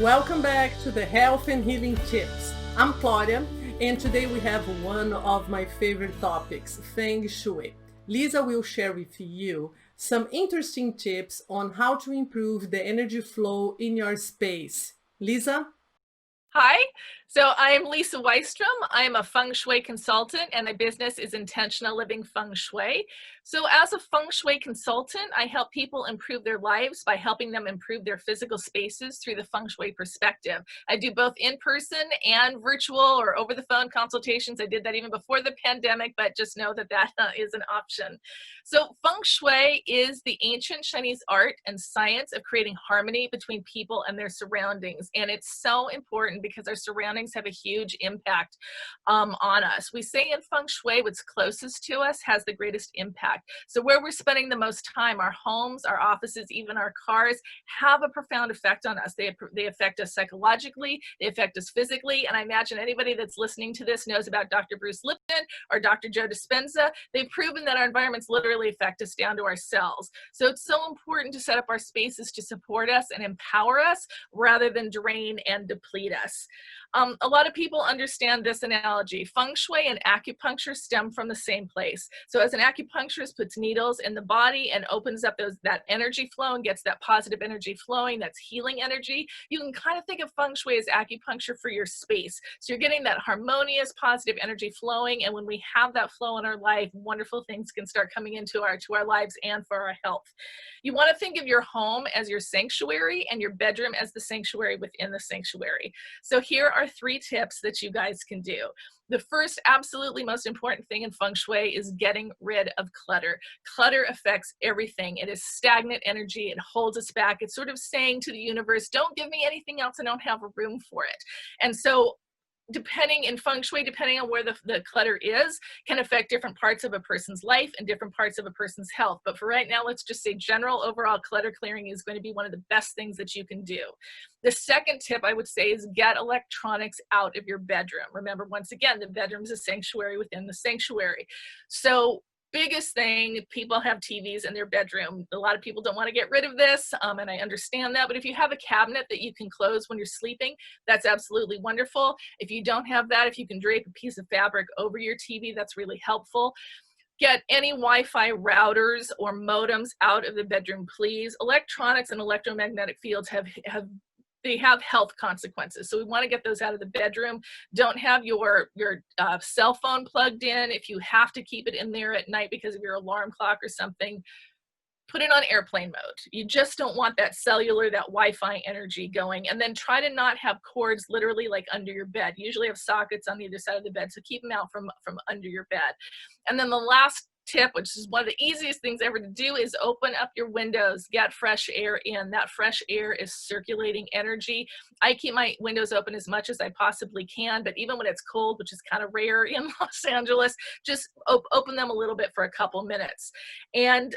Welcome back to the Health and Healing Tips. I'm Claudia, and today we have one of my favorite topics, Feng Shui. Lisa will share with you some interesting tips on how to improve the energy flow in your space. Lisa? Hi, so I'm Lisa Ystrom. I'm a Feng Shui consultant and my business is Intentional Living Feng Shui. So as a Feng Shui consultant, I help people improve their lives by helping them improve their physical spaces through the Feng Shui perspective. I do both in-person and virtual or over-the-phone consultations. I did that even before the pandemic, but just know that that is an option. So Feng Shui is the ancient Chinese art and science of creating harmony between people and their surroundings. And it's so important because our surroundings have a huge impact on us. We say in Feng Shui, what's closest to us has the greatest impact. So where we're spending the most time, our homes, our offices, even our cars, have a profound effect on us. They affect us psychologically, they affect us physically, and I imagine anybody that's listening to this knows about Dr. Bruce Lipton or Dr. Joe Dispenza. They've proven that our environments literally affect us down to our cells. So it's so important to set up our spaces to support us and empower us rather than drain and deplete us. A lot of people understand this analogy. Feng Shui and acupuncture stem from the same place. So as an acupuncturist puts needles in the body and opens up that energy flow and gets that positive energy flowing, that's healing energy, you can kind of think of Feng Shui as acupuncture for your space. So you're getting that harmonious, positive energy flowing, and when we have that flow in our life, wonderful things can start coming into our lives and for our health. You want to think of your home as your sanctuary and your bedroom as the sanctuary within the sanctuary. So here are 3 tips that you guys can do. The first, absolutely most important thing in Feng Shui is getting rid of clutter. Clutter affects everything. It is stagnant energy. It holds us back. It's sort of saying to the universe, don't give me anything else. I don't have a room for it. And so depending in Feng Shui, depending on where the clutter is, can affect different parts of a person's life and different parts of a person's health. But for right now, let's just say general overall clutter clearing is going to be one of the best things that you can do. The second tip I would say is get electronics out of your bedroom. Remember, once again, the bedroom is a sanctuary within the sanctuary. So biggest thing, people have TVs in their bedroom. A lot of people don't want to get rid of this, and I understand that, but if you have a cabinet that you can close when you're sleeping, that's absolutely wonderful. If you don't have that, if you can drape a piece of fabric over your TV, that's really helpful. Get any Wi-Fi routers or modems out of the bedroom, please. Electronics and electromagnetic fields have health consequences. So we want to get those out of the bedroom. Don't have your cell phone plugged in. If you have to keep it in there at night because of your alarm clock or something, put it on airplane mode. You just don't want that cellular, that Wi-Fi energy going. And then try to not have cords literally like under your bed. You usually have sockets on either side of the bed, so keep them out from under your bed. And then the last tip, which is one of the easiest things ever to do, is open up your windows, get fresh air in. That fresh air is circulating energy. I keep my windows open as much as I possibly can, but even when it's cold, which is kind of rare in Los Angeles, just open them a little bit for a couple minutes. And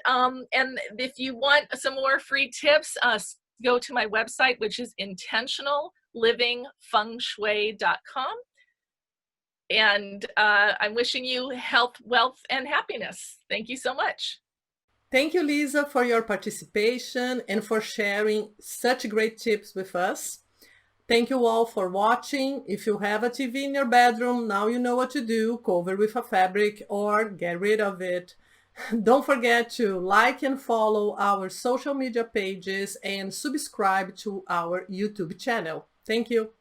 if you want some more free tips, go to my website, which is intentionallivingfengshui.com. And I'm wishing you health, wealth, and happiness. Thank you so much. Thank you, Lisa, for your participation and for sharing such great tips with us. Thank you all for watching. If you have a TV in your bedroom, now you know what to do. Cover with a fabric or get rid of it. Don't forget to like and follow our social media pages and subscribe to our YouTube channel. Thank you.